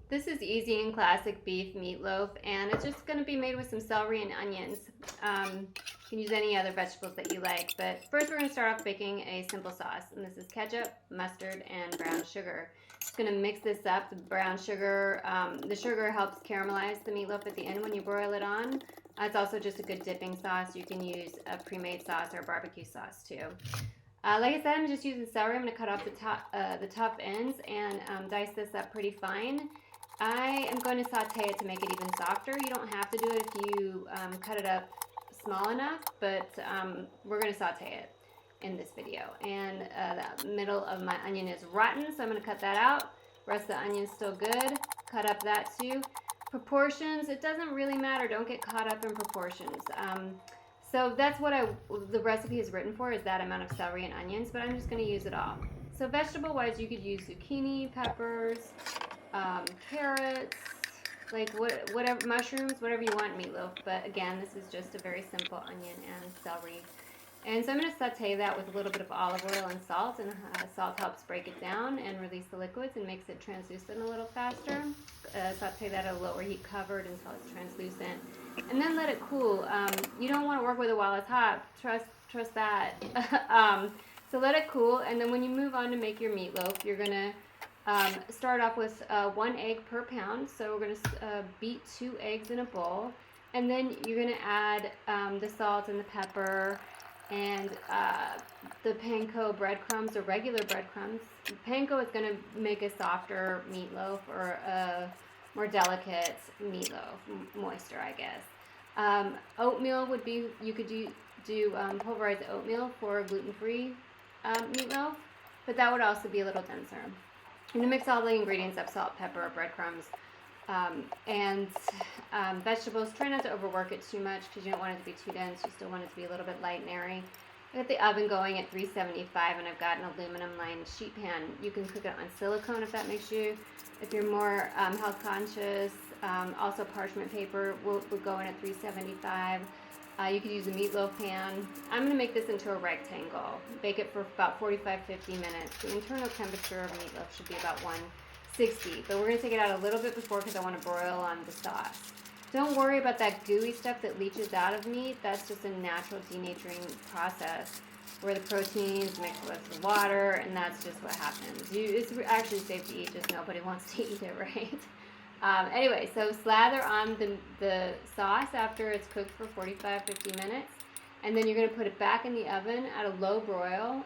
This is easy and classic beef meatloaf, and it's just going to be made with some celery and onions. You can use any other vegetables that you like, but first we're going to start off making a simple sauce, and this is ketchup, mustard, and brown sugar. Just going to mix this up. The brown sugar, the sugar helps caramelize the meatloaf at the end when you broil it on. It's also just a good dipping sauce. You can use a pre-made sauce or barbecue sauce too. Like I said, I'm just using celery. I'm going to cut off the top ends and dice this up pretty fine. I am going to saute it to make it even softer. You don't have to do it if you cut it up small enough, but we're going to saute it in this video. And the middle of my onion is rotten, so I'm going to cut that out. The rest of the onion's still good. Cut up that too. Proportions, it doesn't really matter. Don't get caught up in proportions. So that's what the recipe is written for, is that amount of celery and onions, but I'm just going to use it all. So vegetable-wise, you could use zucchini, peppers, carrots, like whatever, mushrooms, whatever you want meatloaf. But again, this is just a very simple onion and celery. And so I'm going to saute that with a little bit of olive oil and salt, and salt helps break it down and release the liquids and makes it translucent a little faster. Saute that at a lower heat covered until it's translucent, and then let it cool. You don't want to work with it while it's hot. Trust that. So let it cool, and then when you move on to make your meatloaf, you're going to start off with 1 egg per pound. So we're going to beat 2 eggs in a bowl, and then you're going to add the salt and the pepper and the panko breadcrumbs or regular breadcrumbs. Panko is going to make a softer meatloaf or a more delicate meatloaf, moister, I guess. Oatmeal would be, you could do pulverized oatmeal for gluten-free meatloaf, but that would also be a little denser. And to mix all the ingredients up, salt, pepper, breadcrumbs, and vegetables. Try not to overwork it too much because you don't want it to be too dense. You still want it to be a little bit light and airy. I got the oven going at 375, and I've got an aluminum lined sheet pan. You can cook it on silicone if that makes you, if you're more health conscious. Also parchment paper will go in at 375. You could use a meatloaf pan. I'm going to make this into a rectangle. Bake it for about 45-50 minutes. The internal temperature of meatloaf should be about 160, but we're going to take it out a little bit before because I want to broil on the sauce. Don't worry about that gooey stuff that leaches out of meat. That's just a natural denaturing process where the proteins mix with the water, and that's just what happens. It's actually safe to eat, just nobody wants to eat it, right? Anyway, so slather on the sauce after it's cooked for 45-50 minutes, and then you're going to put it back in the oven at a low broil,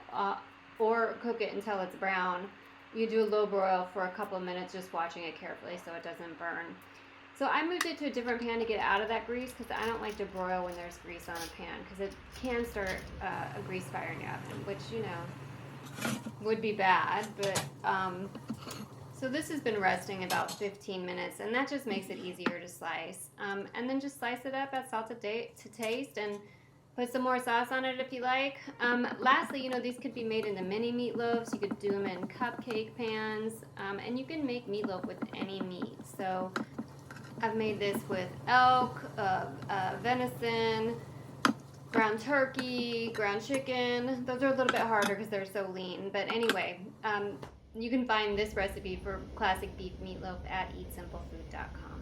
or cook it until it's brown. You do a low broil for a couple of minutes, just watching it carefully so it doesn't burn. So I moved it to a different pan to get out of that grease because I don't like to broil when there's grease on a pan because it can start a grease fire in your oven, which, you know, would be bad, but so this has been resting about 15 minutes, and that just makes it easier to slice. And then just slice it up, add salt to taste, and put some more sauce on it if you like. Lastly, you know, these could be made into mini meatloaves. You could do them in cupcake pans, and you can make meatloaf with any meat. So I've made this with elk, venison, ground turkey, ground chicken. Those are a little bit harder because they're so lean. But anyway, you can find this recipe for classic beef meatloaf at eatsimplefood.com.